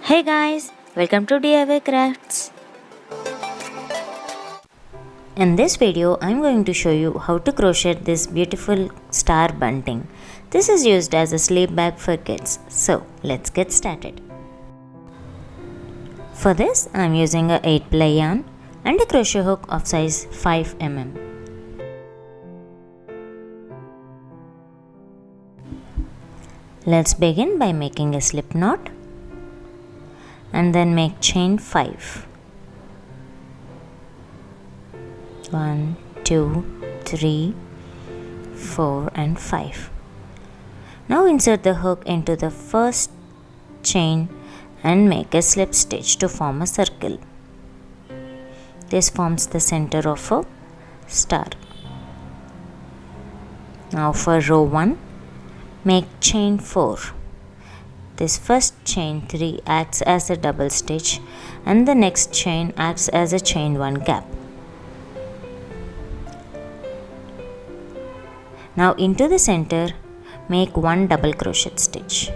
Hey guys, welcome to DIY Crafts. In this video, I'm going to show you how to crochet this beautiful star bunting. This is used as a sleep bag for kids. So let's get started. For this, I'm using a 8-ply yarn and a crochet hook of size 5 mm. Let's begin by making a slip knot and then make chain 5. 1, 2, 3, 4 and 5. Now insert the hook into the first chain and make a slip stitch to form a circle. This forms the center of a star. Now for row 1, make chain 4. This first chain 3 acts as a double stitch and the next chain acts as a chain 1 gap. Now into the center, make 1 double crochet stitch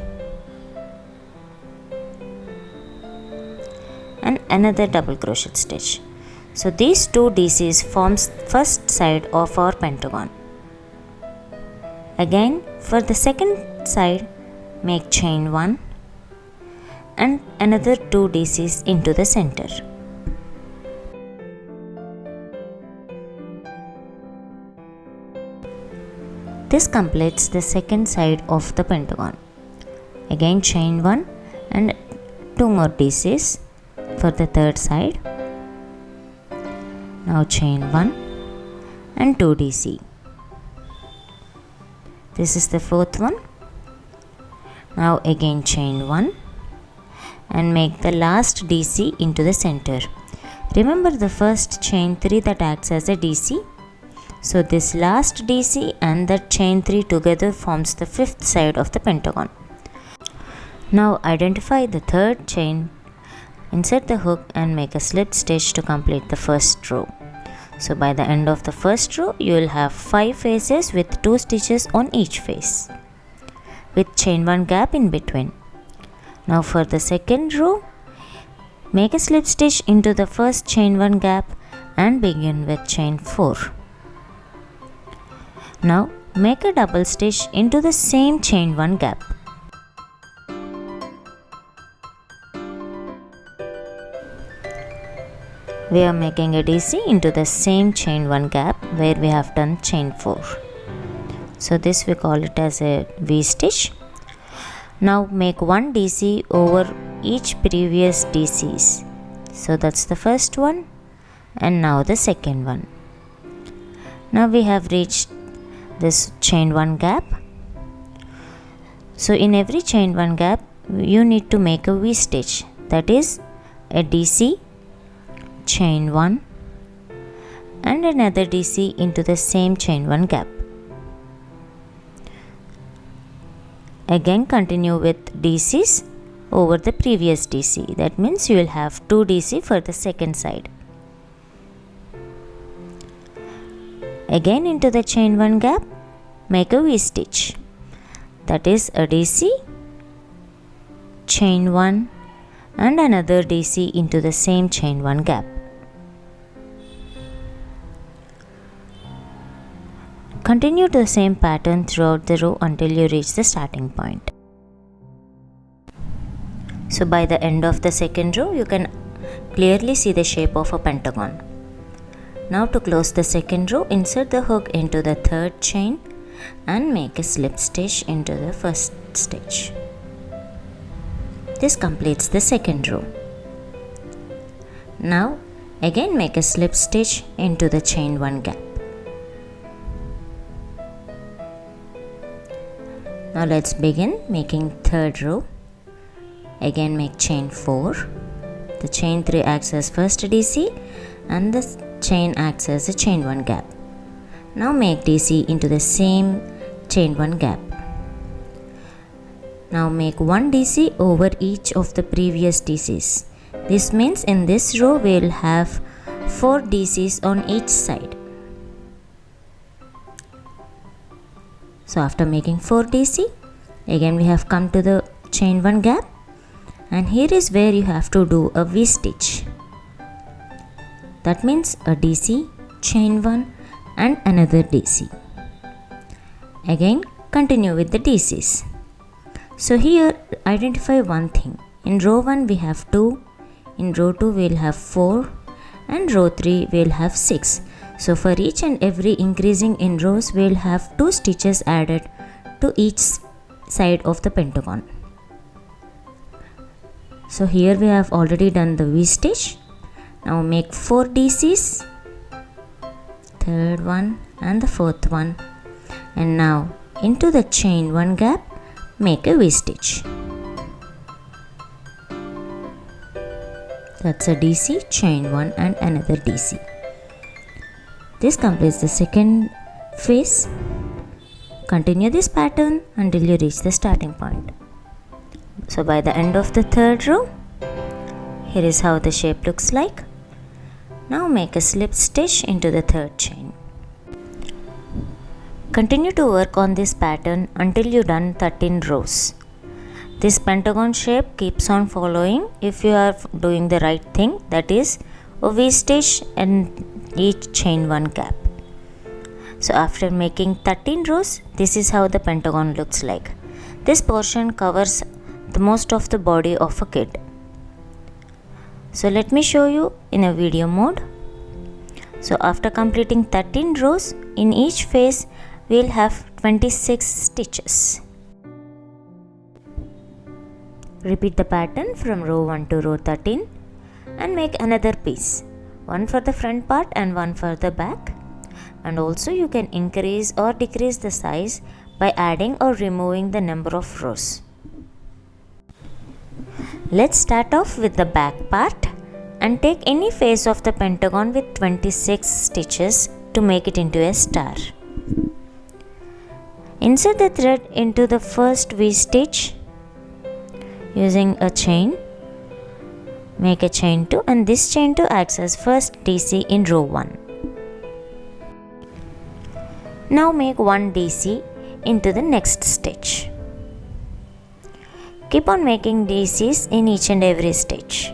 and another double crochet stitch. So these two DCs forms first side of our pentagon. Again for the second side, make chain 1 and another 2 DCs into the center. This completes the second side of the pentagon. Again chain 1 and 2 more DCs for the third side. Now chain 1 and 2 DC. This is the fourth one. Now again chain 1 and make the last DC into the center. Remember the first chain 3 that acts as a DC? So this last DC and the chain 3 together forms the fifth side of the pentagon. Now identify the third chain, insert the hook and make a slip stitch to complete the first row. So by the end of the first row, you will have 5 faces with 2 stitches on each face, with chain 1 gap in between. Now for the second row, make a slip stitch into the first chain 1 gap and begin with chain 4. Now make a double stitch into the same chain 1 gap. We are making a DC into the same chain 1 gap where we have done chain 4. So this we call it as a V stitch. Now make 1 DC over each previous DCs. So that's the first one and now the second one. Now we have reached this chain 1 gap. So in every chain 1 gap you need to make a V stitch, that is a DC, chain 1 and another DC into the same chain 1 gap. Again continue with DCs over the previous DC. That means you will have 2 DC for the second side. Again into the chain 1 gap, make a V stitch. That is a DC, chain 1 and another DC into the same chain 1 gap. Continue the same pattern throughout the row until you reach the starting point. So by the end of the second row, you can clearly see the shape of a pentagon. Now to close the second row, insert the hook into the third chain and make a slip stitch into the first stitch. This completes the second row. Now again make a slip stitch into the chain 1 gap. Now let's begin making third row. Again make chain 4. The chain 3 acts as first DC and the chain acts as a chain 1 gap. Now make DC into the same chain 1 gap. Now make 1 DC over each of the previous DCs. This means in this row we will have 4 DCs on each side. So after making 4 DC, again we have come to the chain 1 gap and here is where you have to do a V-stitch. That means a DC, chain 1 and another DC. Again continue with the DCs. So here identify one thing. In row 1 we have 2, in row 2 we will have 4 and row 3 we will have 6. So for each and every increasing in rows we will have 2 stitches added to each side of the pentagon. So here we have already done the V-stitch. Now make 4 DCs, third one and the fourth one, and now into the chain 1 gap make a V-stitch. That's a DC, chain 1 and another DC. This completes the second phase. Continue this pattern until you reach the starting point. So by the end of the third row, here is how the shape looks like. Now make a slip stitch into the third chain. Continue to work on this pattern until you done 13 rows. This pentagon shape keeps on following if you are doing the right thing, that is a V-stitch and each chain 1 gap. So after making 13 rows, this is how the pentagon looks like. This portion covers the most of the body of a kid. So let me show you in a video mode. So after completing 13 rows, in each phase we will have 26 stitches. Repeat the pattern from row 1 to row 13 and make another piece, one for the front part and one for the back. And also you can increase or decrease the size by adding or removing the number of rows. Let's start off with the back part and take any face of the pentagon with 26 stitches to make it into a star. Insert the thread into the first V-stitch using a chain. Make a chain 2 and this chain 2 acts as first DC in row 1. Now make 1 DC into the next stitch. Keep on making DCs in each and every stitch.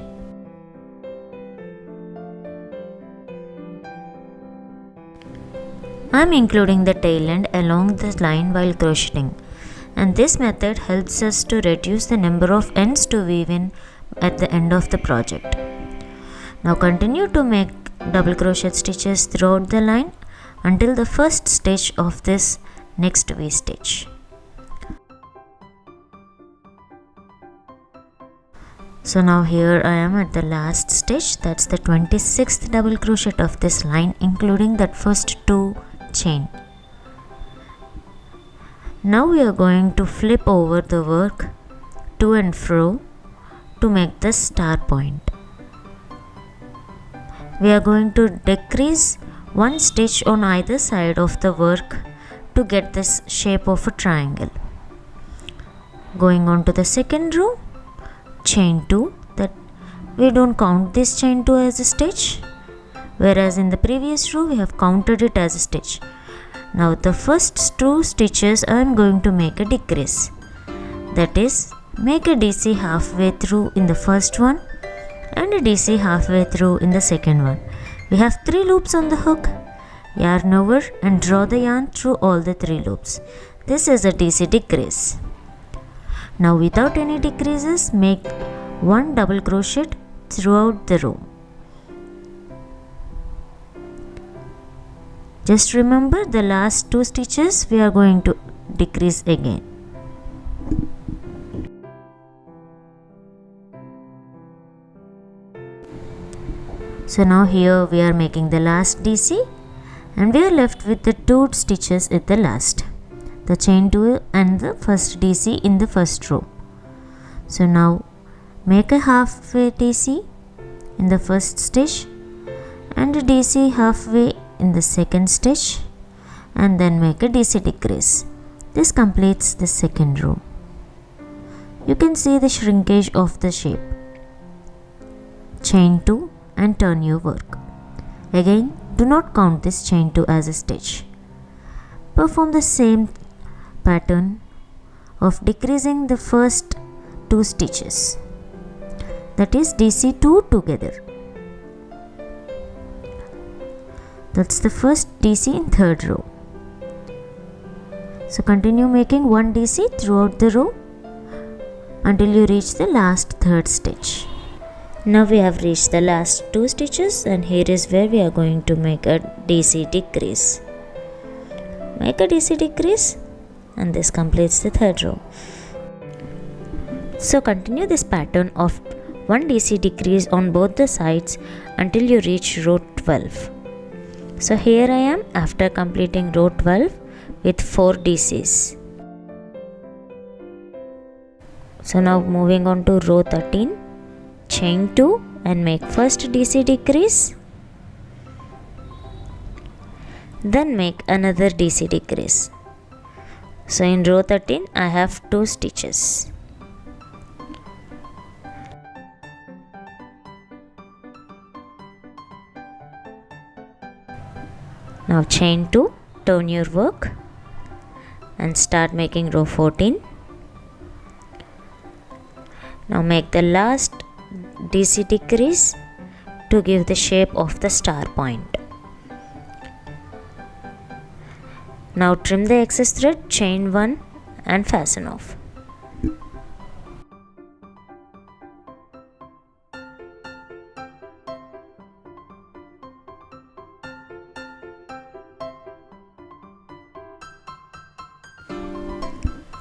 I am including the tail end along the line while crocheting, and this method helps us to reduce the number of ends to weave in at the end of the project. Now continue to make double crochet stitches throughout the line until the first stitch of this next V-stitch. So now here I am at the last stitch, that's the 26th double crochet of this line, including that first 2 chain. Now we are going to flip over the work to and fro to make the star point. We are going to decrease 1 stitch on either side of the work to get this shape of a triangle. Going on to the second row, chain 2, that we don't count this chain 2 as a stitch, whereas in the previous row we have counted it as a stitch. Now the first 2 stitches I am going to make a decrease, that is make a DC halfway through in the first one and a DC halfway through in the second one. We have 3 loops on the hook. Yarn over and draw the yarn through all the 3 loops. This is a DC decrease. Now without any decreases, make 1 double crochet throughout the row. Just remember the last 2 stitches we are going to decrease again. So now here we are making the last DC and we are left with the 2 stitches at the last, the chain 2 and the first DC in the first row. So now make a halfway DC in the first stitch and a DC halfway in the second stitch and then make a DC decrease. This completes the second row. You can see the shrinkage of the shape. Chain 2 and turn your work. Again, do not count this chain 2 as a stitch. Perform the same pattern of decreasing the first 2 stitches. that is DC2 together. That's the first DC in third row. So continue making 1 DC throughout the row until you reach the last third stitch. Now we have reached the last 2 stitches, and here is where we are going to make a DC decrease. Make a DC decrease, and this completes the third row. So continue this pattern of 1 DC decrease on both the sides until you reach row 12. So here I am after completing row 12 with 4 DCs. So now moving on to row 13, chain 2 and make first DC decrease, then make another DC decrease. So in row 13 I have 2 stitches. Now chain 2, turn your work and start making row 14. Now make the last DC decrease to give the shape of the star point. Now trim the excess thread, chain 1 and fasten off.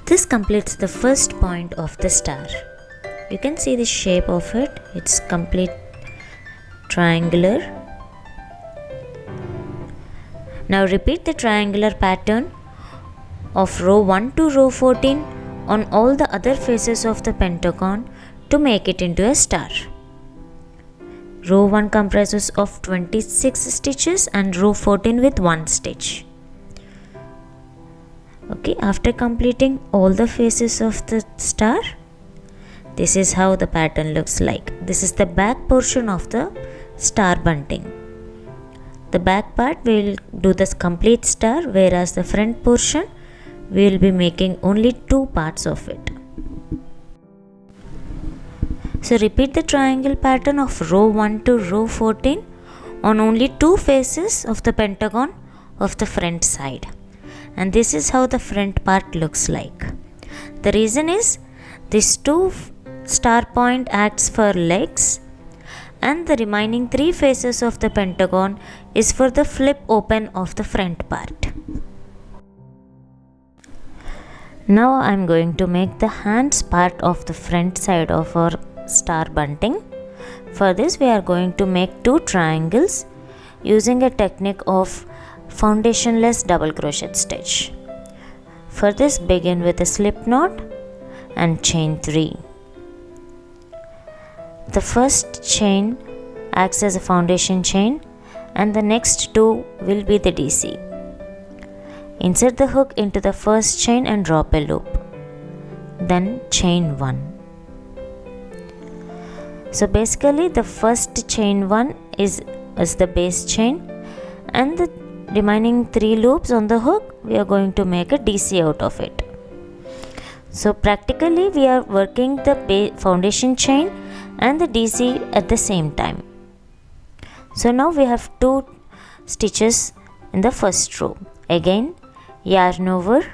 This completes the first point of the star. You can see the shape of it. It's complete triangular. Now repeat the triangular pattern of row 1 to row 14 on all the other faces of the pentagon to make it into a star. Row 1 comprises of 26 stitches and row 14 with 1 stitch. Okay, after completing all the faces of the star, this is how the pattern looks like. This is the back portion of the star bunting. The back part will do this complete star, whereas the front portion we will be making only 2 parts of it. So repeat the triangle pattern of row 1 to row 14 on only 2 faces of the pentagon of the front side. And this is how the front part looks like. The reason is this 2 star point acts for legs, and the remaining 3 faces of the pentagon is for the flip open of the front part. Now I am going to make the hands part of the front side of our star bunting. For this we are going to make 2 triangles using a technique of foundationless double crochet stitch. For this, begin with a slip knot and chain 3. The first chain acts as a foundation chain and the next 2 will be the DC. Insert the hook into the first chain and drop a loop. Then chain 1. So basically the first chain 1 is the base chain, and the remaining 3 loops on the hook we are going to make a DC out of it. So practically we are working the foundation chain and the DC at the same time. So now we have 2 stitches in the first row. Again, yarn over,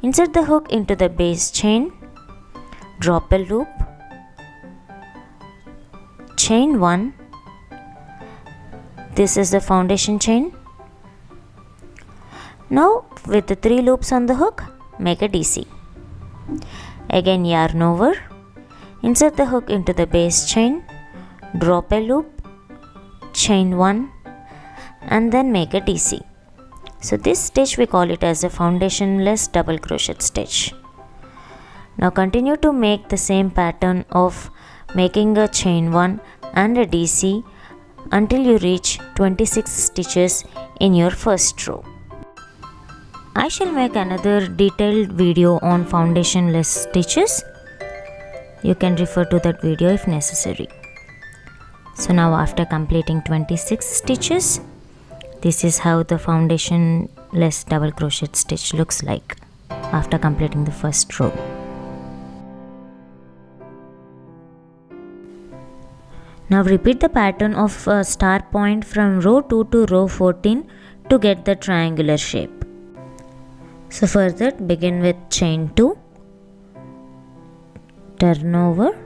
insert the hook into the base chain, drop a loop, chain 1. This is the foundation chain. Now with the 3 loops on the hook, make a DC. Again yarn over, insert the hook into the base chain, drop a loop, chain 1 and then make a DC. So this stitch we call it as a foundationless double crochet stitch. Now continue to make the same pattern of making a chain 1 and a DC until you reach 26 stitches in your first row. I shall make another detailed video on foundationless stitches. You can refer to that video if necessary. So now after completing 26 stitches, this is how the foundationless double crochet stitch looks like after completing the first row. Now repeat the pattern of a star point from row 2 to row 14 to get the triangular shape. So for that, begin with chain 2, turn over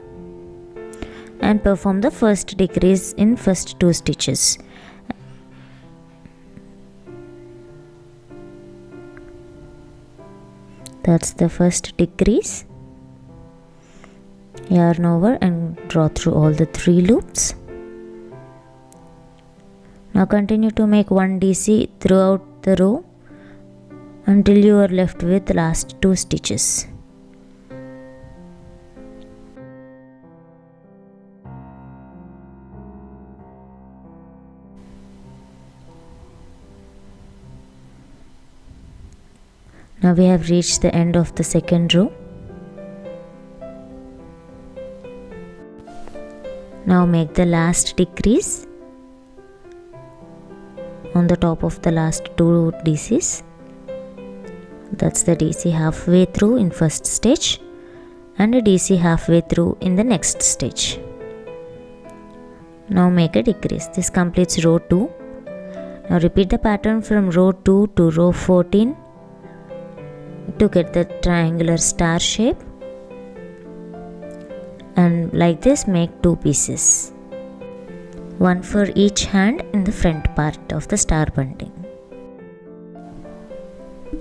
and perform the first decrease in first 2 stitches. That's the first decrease. Yarn over and draw through all the 3 loops. Now continue to make 1 DC throughout the row until you are left with the last 2 stitches. Now we have reached the end of the second row. Now make the last decrease on the top of the last 2 DCs. That's the DC halfway through in first stitch and a DC halfway through in the next stitch. Now make a decrease. This completes row 2. Now repeat the pattern from row 2 to row 14 to get the triangular star shape, and like this make 2 pieces, one for each hand in the front part of the star bunting.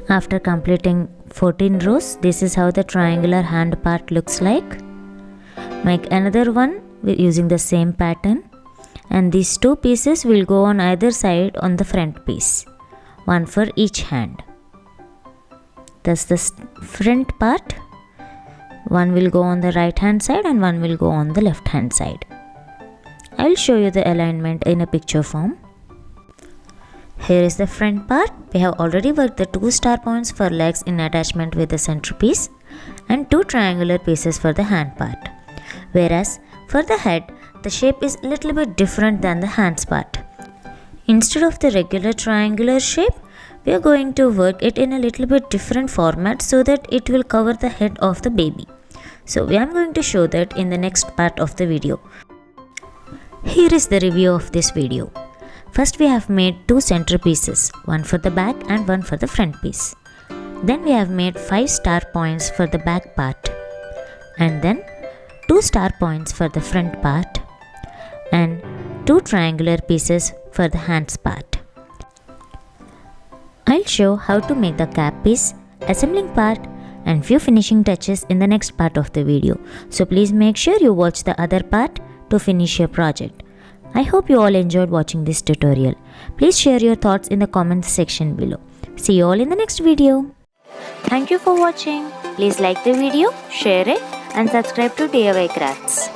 After completing 14 rows, this is how the triangular hand part looks like. Make another one using the same pattern, and these 2 pieces will go on either side on the front piece, one for each hand. That's the front part. One will go on the right hand side and one will go on the left hand side. I will show you the alignment in a picture form. Here is the front part. We have already worked the 2 star points for legs in attachment with the centerpiece and 2 triangular pieces for the hand part. Whereas for the head, the shape is a little bit different than the hands part. Instead of the regular triangular shape, we are going to work it in a little bit different format so that it will cover the head of the baby. So I am going to show that in the next part of the video. Here is the review of this video. First we have made 2 center pieces, one for the back and one for the front piece. Then we have made 5 star points for the back part, and then 2 star points for the front part and 2 triangular pieces for the hands part. I'll show how to make the cap piece, assembling part and few finishing touches in the next part of the video. So please make sure you watch the other part to finish your project. I hope you all enjoyed watching this tutorial. Please share your thoughts in the comments section below. See you all in the next video. Thank you for watching. Please like the video, share it and subscribe to DIY Crafts.